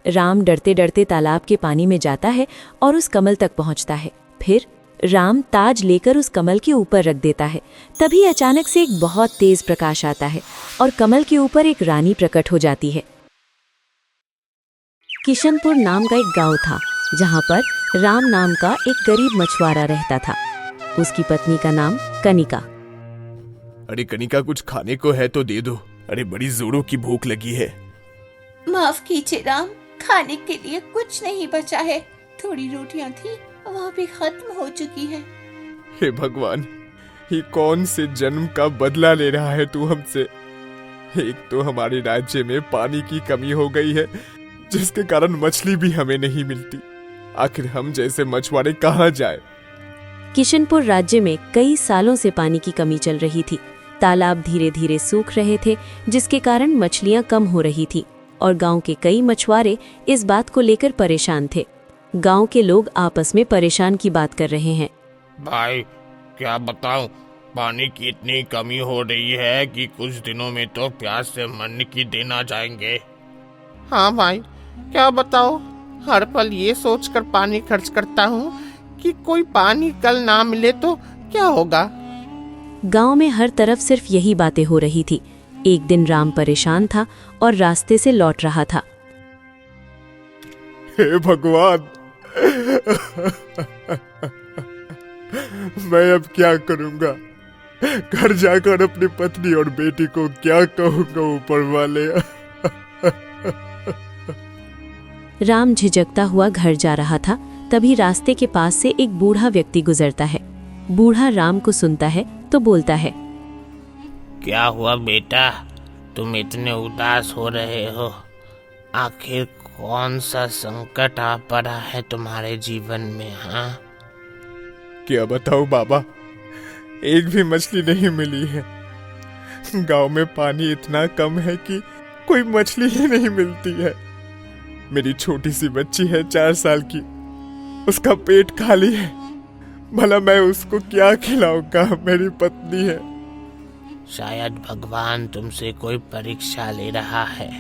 राम डरते डरते तालाब के पानी में जाता है और उस कमल तक पहुंचता है। फिर राम ताज लेकर उस कमल के ऊपर रख देता है। तभी अचानक से एक बहुत तेज प्रकाश आता है और कमल के ऊपर एक रानी प्रकट हो जाती है। किशनपुर नाम का एक गांव था जहां पर राम नाम का एक गरीब मछुआरा रहता था। उसकी पत्नी का नाम कनिका। अरे कनिका, कुछ खाने को है तो दे दो। अरे बड़ी जोरों की भूख लगी है। माफ कीजिए राम, खाने के लिए कुछ नहीं बचा है। थोड़ी रोटियां थी, वह भी खत्म हो चुकी है। हे भगवान, ये कौन से जन्म का बदला ले रहा है तू हमसे। एक तो हमारे राज्य में पानी की कमी हो गई है, जिसके कारण मछली भी हमें नहीं मिलती। आखिर हम जैसे मछुआरे कहाँ जाए। किशनपुर राज्य में कई सालों से पानी की कमी चल रही थी। तालाब धीरे धीरे सूख रहे थे, जिसके कारण मछलियां कम हो रही थी और गांव के कई मछुआरे इस बात को लेकर परेशान थे। गांव के लोग आपस में परेशान की बात कर रहे हैं। भाई क्या बताऊं, पानी की इतनी कमी हो रही है कि कुछ दिनों में तो प्यास से मरने की दिन आ जाएंगे। हाँ भाई, क्या बताओ, हर पल ये सोचकर पानी खर्च करता हूँ कि कोई पानी कल ना मिले तो क्या होगा। गांव में हर तरफ सिर्फ यही बातें हो रही थी। एक दिन राम परेशान था और रास्ते से लौट रहा था। हे भगवान, मैं अब क्या करूंगा। घर जाकर अपनी पत्नी और बेटी को क्या कहूंगा ऊपर वाले। राम झिझकता हुआ घर जा रहा था। तभी रास्ते के पास से एक बूढ़ा व्यक्ति गुजरता है। बूढ़ा राम को सुनता है तो बोलता है, क्या हुआ बेटा, तुम इतने उदास हो रहे हो। आखिर कौन सा संकट आ पड़ा है तुम्हारे जीवन में। हाँ, क्या बताऊं बाबा, एक भी मछली नहीं मिली है। गांव में पानी इतना कम है कि कोई मछली ही नहीं मिलती है। मेरी छोटी सी बच्ची है 4 साल की, उसका पेट खाली है। भला मैं उसको क्या खिलाऊंगा। मेरी पत्नी है। शायद भगवान तुमसे कोई परीक्षा ले रहा है।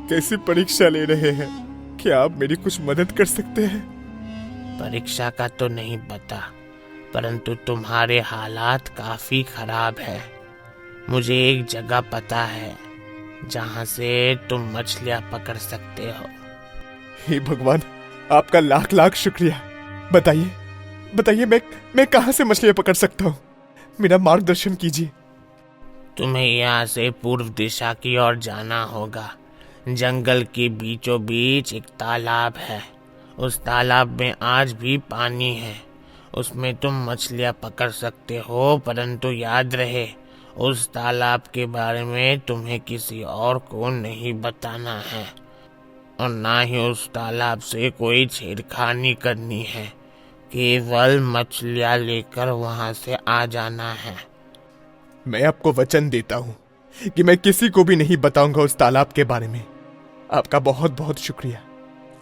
कैसी परीक्षा ले रहे हैं? क्या आप मेरी कुछ मदद कर सकते हैं? परीक्षा का तो नहीं पता, परंतु तुम्हारे हालात काफी खराब है। मुझे एक जगह पता है जहाँ से तुम मछलियाँ पकड़ सकते हो। हे भगवान, आपका लाख लाख शुक्रिया। बताइए बताइए, मैं कहाँ से मछलियाँ पकड़ सकता हूँ? मेरा मार्गदर्शन कीजिए। तुम्हें यहाँ से पूर्व दिशा की ओर जाना होगा। जंगल के बीचों बीच एक तालाब है। उस तालाब में आज भी पानी है। उसमें तुम मछलियाँ पकड़ सकते हो, परंतु याद रहे, उस तालाब के बारे में तुम्हें किसी और को नहीं बताना है और ना ही उस तालाब से कोई छेड़खानी करनी है। केवल मछलियाँ लेकर वहाँ से आ जाना है। मैं आपको वचन देता हूँ कि मैं किसी को भी नहीं बताऊंगा उस तालाब के बारे में। आपका बहुत बहुत शुक्रिया।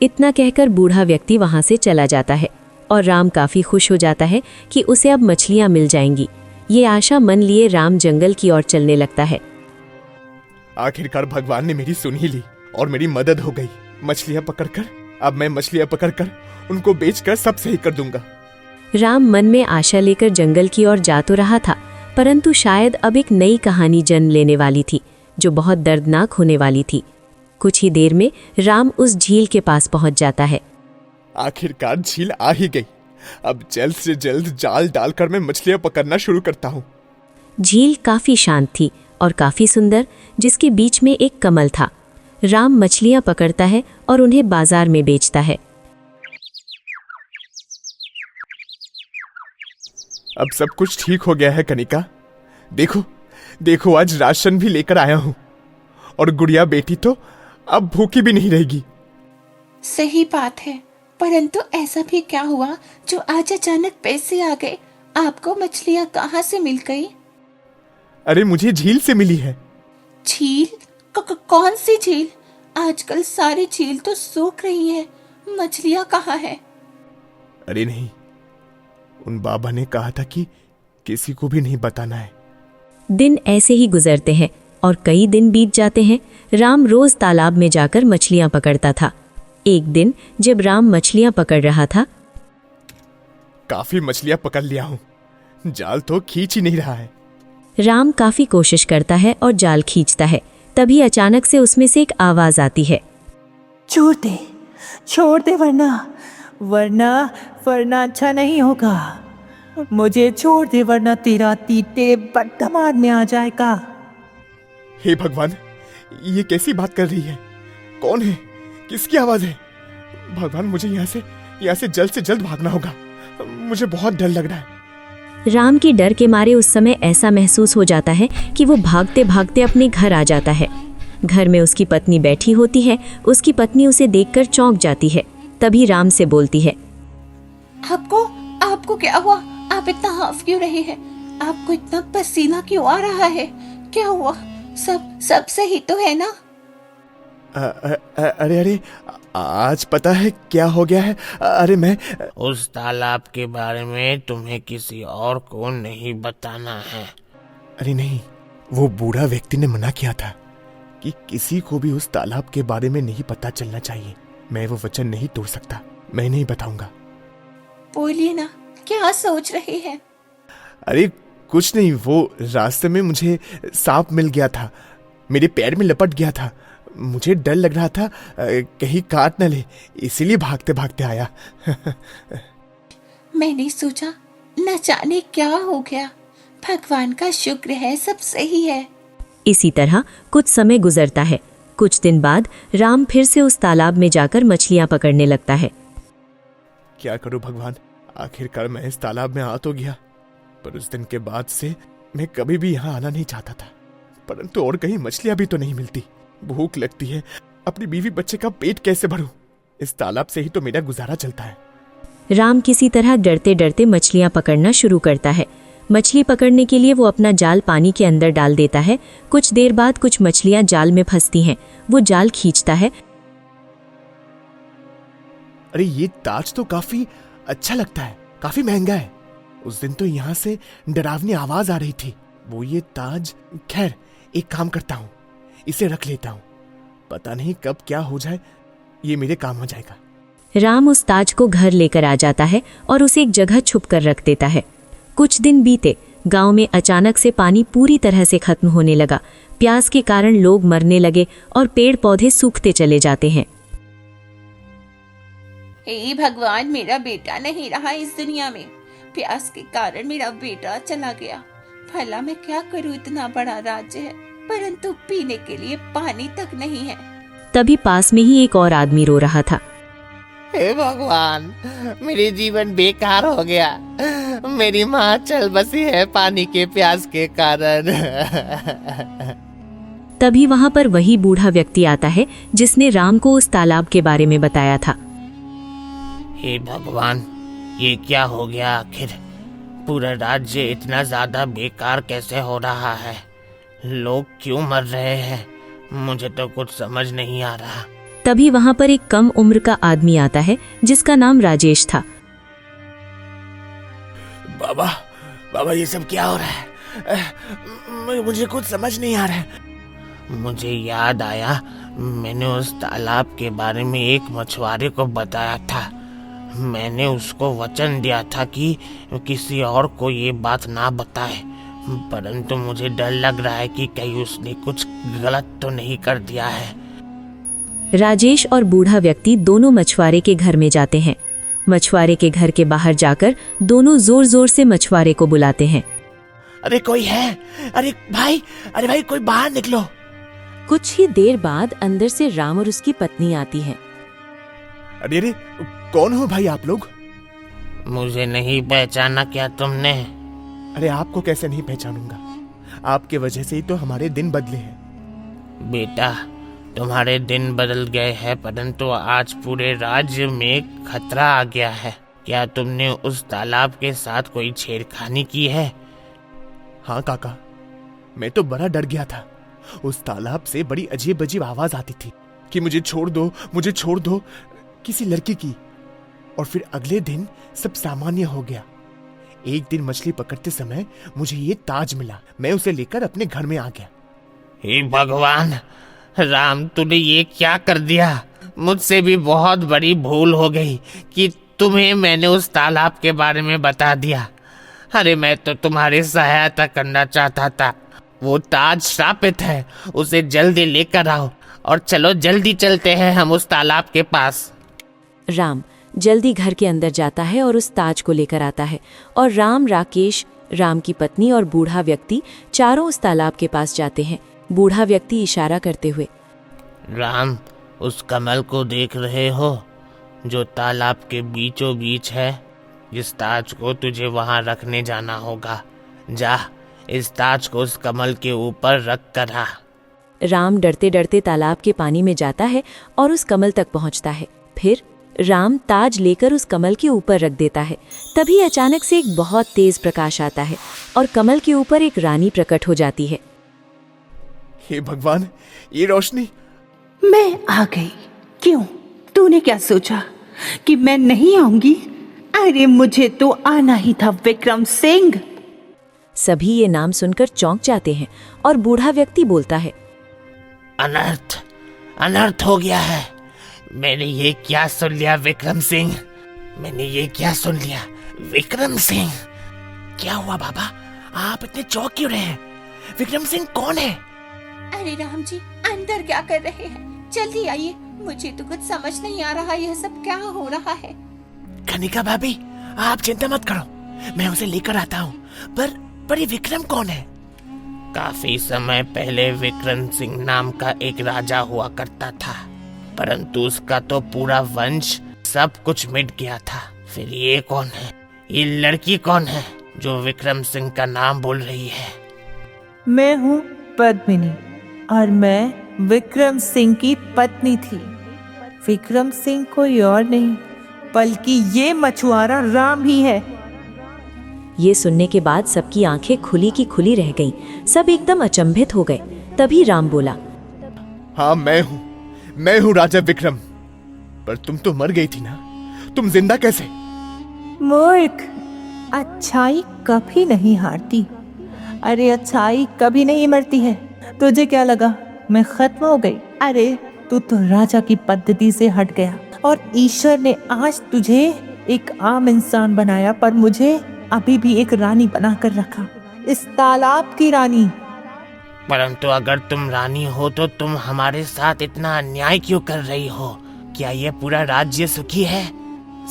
इतना कहकर बूढ़ा व्यक्ति वहां से चला जाता है और राम काफी खुश हो जाता है कि उसे अब मछलियां मिल जाएंगी। ये आशा मन लिए राम जंगल की ओर चलने लगता है। आखिरकार भगवान ने मेरी सुन ही ली और मेरी मदद हो गई। मछलियां पकड़कर अब मैं मछलियां पकड़कर उनको बेचकर सब सही कर दूंगा। राम मन में आशा लेकर जंगल की ओर जा तो रहा था, परंतु शायद अब एक नई कहानी जन्म लेने वाली थी जो बहुत दर्दनाक होने वाली थी। कुछ ही देर में राम उस झील के पास पहुंच जाता है। आखिरकार झील आ ही गई। अब जल्द से जल्द जाल डालकर मैं मछलियां पकड़ना शुरू करता हूँ। झील काफी शांत थी और काफी सुंदर, जिसके बीच में एक कमल था। राम मछलियां पकड़ता है और उन्हें बाजार में बेचता है। अब सब कुछ ठीक हो गया है कनिका। देखो देखो, आज राशन भी लेकर आया हूँ और गुड़िया बेटी तो अब भूखी भी नहीं रहेगी। सही बात है, परंतु ऐसा भी क्या हुआ जो आज अचानक पैसे आ गए? आपको मछलियाँ कहाँ से मिल गई? अरे मुझे झील से मिली है। झील? कौन सी झील? आजकल सारी झील तो सूख रही है। मछलियाँ कहाँ है? अरे नहीं, उन बाबा ने कहा था कि किसी को भी नहीं बताना है। दिन ऐसे ही गुजरते हैं। और कई दिन बीत जाते हैं। राम रोज तालाब में जाकर मछलियां पकड़ता था। एक दिन जब राम मछलियां पकड़ रहा था, काफी मछलियां पकड़ लिया हूँ, जाल तो खींच ही नहीं रहा है। राम काफी कोशिश करता है और जाल खींचता है। तभी अचानक से उसमें से एक आवाज आती है, छोड़ दे वरना वरना वरना अच्छा नहीं होगा। मुझे छोड़ दे वरना तेरा तीते बट्टा मारने आ जाएगा। हे भगवान, ये कैसी बात कर रही है? कौन है? किसकी आवाज है? भगवान, मुझे यहाँ से जल्द से जल्द भागना होगा। मुझे बहुत डर लग रहा है। राम के डर के मारे उस समय ऐसा महसूस हो जाता है कि वो भागते भागते अपने घर आ जाता है। घर में उसकी पत्नी बैठी होती है। उसकी पत्नी उसे देखकर चौंक जाती है। तभी राम से बोलती है, आपको क्या हुआ? आप इतना हाफ क्यों रहे हैं? आपको इतना पसीना क्यों आ रहा है? क्या हुआ? सब सही तो है ना? अरे आज पता है क्या हो गया है? अरे मैं उस तालाब के बारे में तुम्हें किसी और को नहीं बताना है। अरे नहीं, वो बूढ़ा व्यक्ति ने मना किया था कि किसी को भी उस तालाब के बारे में नहीं पता चलना चाहिए। मैं वो वचन नहीं तोड़ सकता। मैं नहीं बताऊंगा। बोलिए ना, क्या सोच रहे हैं? अरे कुछ नहीं, वो रास्ते में मुझे सांप मिल गया था। मेरे पैर में लपट गया था। मुझे डर लग रहा था कहीं काट न ले, इसीलिए भागते भागते आया। मैंने सोचा न जाने क्या हो गया। भगवान का शुक्र है, सब सही है। इसी तरह कुछ समय गुजरता है। कुछ दिन बाद राम फिर से उस तालाब में जाकर मछलियां पकड़ने लगता है। क्या करूं भगवान, आखिरकार मैं इस तालाब में आ तो गया। पर उस दिन के बाद से मैं कभी भी यहाँ आना नहीं चाहता था। परंतु और कहीं मछलियां भी तो नहीं मिलती। भूख लगती है, अपनी बीवी बच्चे का पेट कैसे भरूं? इस तालाब से ही तो मेरा गुजारा चलता है। राम किसी तरह डरते डरते मछलियां पकड़ना शुरू करता है। मछली पकड़ने के लिए वो अपना जाल पानी के अंदर डाल देता है। कुछ देर बाद कुछ मछलियां जाल में फंसती हैं। वो जाल खींचता है। अरे ये ताज तो काफी अच्छा लगता है, काफी महंगा है। उस दिन तो यहाँ से डरावनी आवाज आ रही थी। वो ये ताज, खैर एक काम करता हूँ, इसे रख लेता हूँ। पता नहीं कब क्या हो जाए, ये मेरे काम आ जाएगा। राम उस ताज को घर लेकर आ जाता है और उसे एक जगह छुप कर रख देता है। कुछ दिन बीते। गांव में अचानक से पानी पूरी तरह से खत्म होने लगा। प्यास के कारण लोग मरने लगे और पेड़ पौधे सूखते चले जाते हैं। हे भगवान, मेरा बेटा नहीं रहा इस दुनिया में। प्यास के कारण मेरा बेटा चला गया। भला मैं क्या करूं? इतना बड़ा राज्य है, परंतु पीने के लिए पानी तक नहीं है। तभी पास में ही एक और आदमी रो रहा था। हे भगवान, मेरी जीवन बेकार हो गया। मेरी माँ चल बसी है पानी के प्यास के कारण। तभी वहां पर वही बूढ़ा व्यक्ति आता है जिसने राम को उस तालाब के बारे में बताया था। हे भगवान, ये क्या हो गया आखिर? पूरा राज्य इतना ज्यादा बेकार कैसे हो रहा है? लोग क्यों मर रहे हैं? मुझे तो कुछ समझ नहीं आ रहा। तभी वहां पर एक कम उम्र का आदमी आता है जिसका नाम राजेश था। बाबा ये सब क्या हो रहा है? मुझे कुछ समझ नहीं आ रहा है। मुझे याद आया, मैंने उस तालाब के बारे में एक मछुआरे को बताया था। मैंने उसको वचन दिया था कि किसी और को ये बात ना बताए, परंतु मुझे डर लग रहा है कि कहीं उसने कुछ गलत तो नहीं कर दिया है। राजेश और बूढ़ा व्यक्ति दोनों मछुआरे के घर में जाते हैं। मछुआरे के घर के बाहर जाकर दोनों जोर जोर से मछुआरे को बुलाते हैं। अरे कोई है? अरे भाई कोई बाहर निकलो। कुछ ही देर बाद अंदर से राम और उसकी पत्नी आती हैं। अरे कौन हो भाई आप लोग? मुझे नहीं पहचाना क्या तुमने? अरे आपको कैसे नहीं पहचानूंगा? आपके वजह से ही तो हमारे दिन बदले हैं। बेटा, तुम्हारे दिन बदल गए हैं, परंतु आज पूरे राज्य में खतरा आ गया है। क्या तुमने उस तालाब के साथ कोई छेड़खानी की है? हाँ काका, मैं तो बड़ा डर गया था। उस तालाब से बड़ी अजीब अजीब आवाज आती थी कि मुझे छोड़ दो, किसी लड़की की। और फिर अगले दिन सब सामान्य हो गया। एक दिन मछली पकड़ते समय मुझे ये ताज मिला। मैं उसे लेकर अपने घर में आ गया। हे भगवान, राम तूने ये क्या कर दिया। मुझसे भी बहुत बड़ी भूल हो गई कि तुम्हें मैंने उस तालाब के बारे में बता दिया। अरे मैं तो तुम्हारी सहायता करना चाहता था। वो ताज श्रापित है, उसे जल्दी लेकर आओ और चलो जल्दी चलते हैं हम उस तालाब के पास। राम जल्दी घर के अंदर जाता है और उस ताज को लेकर आता है और राम, राकेश, राम की पत्नी और बूढ़ा व्यक्ति चारों उस तालाब के पास जाते हैं। बूढ़ा व्यक्ति इशारा करते हुए, राम, उस कमल को देख रहे हो जो तालाब के बीचों बीच है? इस ताज को तुझे वहां रखने जाना होगा। जा, इस ताज को उस कमल के ऊपर रख कर आ। राम डरते डरते तालाब के पानी में जाता है और उस कमल तक पहुंचता है। फिर राम ताज लेकर उस कमल के ऊपर रख देता है। तभी अचानक से एक बहुत तेज प्रकाश आता है और कमल के ऊपर एक रानी प्रकट हो जाती है। हे भगवान, ये रोशनी! मैं आ गई। क्यों, तूने क्या सोचा कि मैं नहीं आऊंगी? अरे मुझे तो आना ही था विक्रम सिंह। सभी ये नाम सुनकर चौंक जाते हैं और बूढ़ा व्यक्ति बोलता है, अनर्थ, अनर्थ हो गया है। मैंने ये क्या सुन लिया विक्रम सिंह? मैंने ये क्या सुन लिया विक्रम सिंह? क्या हुआ बाबा, आप इतने चौंक क्यों रहे हैं? विक्रम सिंह कौन है? अरे राम जी, अंदर क्या कर रहे हैं? जल्दी आइए, मुझे तो कुछ समझ नहीं आ रहा यह सब क्या हो रहा है। कनिका भाभी, आप चिंता मत करो, मैं उसे लेकर आता हूँ। पर ये विक्रम कौन है? काफी समय पहले विक्रम सिंह नाम का एक राजा हुआ करता था, परंतु उसका तो पूरा वंश सब कुछ मिट गया था। फिर ये कौन है? ये लड़की कौन है जो विक्रम सिंह का नाम बोल रही है? मैं हूँ पद्मिनी और मैं विक्रम सिंह की पत्नी थी। विक्रम सिंह कोई और नहीं बल्कि ये मछुआरा राम ही है। ये सुनने के बाद सबकी आंखें खुली की खुली रह गईं। सब एकदम अचंभित हो गए। तभी राम बोला, हाँ, मैं हूँ राजा विक्रम। पर तुम तो मर गई थी ना, तुम जिंदा कैसे? मूर्ख, अच्छाई कभी नहीं हारती। अरे अच्छाई कभी नहीं मरती है। तुझे क्या लगा मैं खत्म हो गई? अरे तू तो राजा की पद्धति से हट गया और ईश्वर ने आज तुझे एक आम इंसान बनाया, पर मुझे अभी भी एक रानी बनाकर रखा, इस तालाब की रानी। परंतु अगर तुम रानी हो तो तुम हमारे साथ इतना अन्याय क्यों कर रही हो? क्या ये पूरा राज्य सुखी है?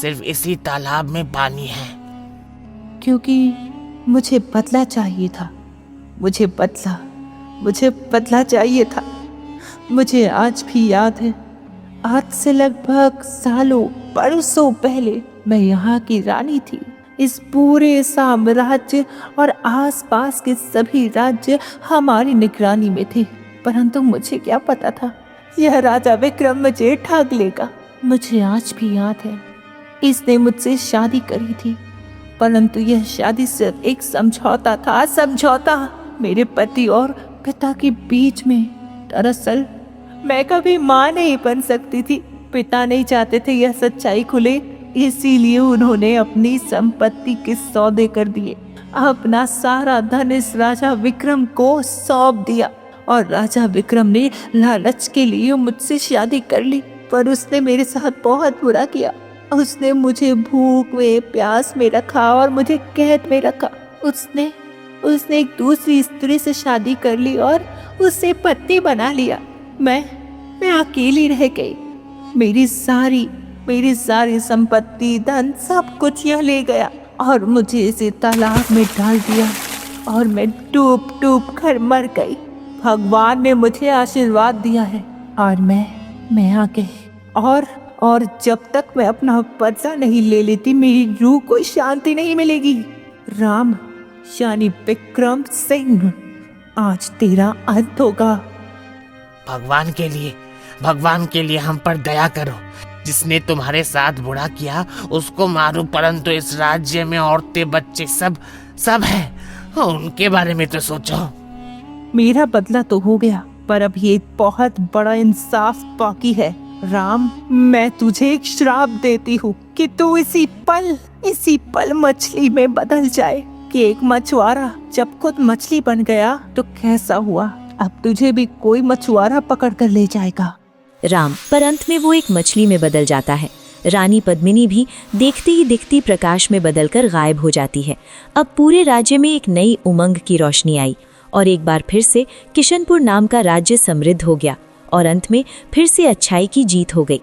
सिर्फ इसी तालाब में पानी है। क्योंकि मुझे बदला चाहिए था। मुझे बदला चाहिए था। मुझे आज भी याद है, आज से लगभग सालों बरसों पहले मैं यहाँ की रानी थी। इस पूरे साम्राज्य और आसपास के सभी राज्य हमारी निगरानी में थे, परंतु मुझे क्या पता था यह राजा विक्रम मुझे ठग लेगा। मुझे आज भी याद है, इसने मुझसे शादी करी थी, परंतु यह शादी सिर्फ एक समझौता था, समझौता मेरे पति और पिता के बीच में। दरअसल मैं कभी माँ नहीं बन सकती थी। पिता नहीं चाहते थे यह सच्चाई खुले, इसीलिए उन्होंने अपनी संपत्ति के सौदे कर दिए। अपना सारा धन इस राजा विक्रम को सौंप दिया और राजा विक्रम ने लालच के लिए मुझसे शादी कर ली। पर उसने मेरे साथ बहुत बुरा किया। उसने मुझे भूख में, प्यास में रखा और मुझे कैद में रखा। उसने एक दूसरी स्त्री से शादी कर ली और उसे पत्नी बना लिया। मैं अकेली रह गई। मेरी सारी संपत्ति, धन, सब कुछ यह ले गया और मुझे इसे तालाब में डाल दिया और मैं डूब कर मर गई। भगवान ने मुझे आशीर्वाद दिया है और मैं आ गई। और जब तक मैं अपना बदला नहीं ले लेती, मेरी रूह को शांति नहीं मिलेगी। राम यानी विक्रम सिंह, आज तेरा अंत होगा। भगवान के लिए हम पर दया करो। जिसने तुम्हारे साथ बुरा किया उसको मारो, परंतु इस राज्य में औरतें, बच्चे सब है, उनके बारे में तो सोचो। मेरा बदला तो हो गया, पर अब ये बहुत बड़ा इंसाफ बाकी है। राम, मैं तुझे एक श्राप देती हूँ कि तू इसी पल मछली में बदल जाए। कि एक मछुआरा जब खुद मछली बन गया तो कैसा हुआ, अब तुझे भी कोई मछुआरा पकड़ कर ले जाएगा। राम पर अंत में वो एक मछली में बदल जाता है। रानी पद्मिनी भी देखते ही दिखती प्रकाश में बदलकर गायब हो जाती है। अब पूरे राज्य में एक नई उमंग की रोशनी आई और एक बार फिर से किशनपुर नाम का राज्य समृद्ध हो गया और अंत में फिर से अच्छाई की जीत हो गई।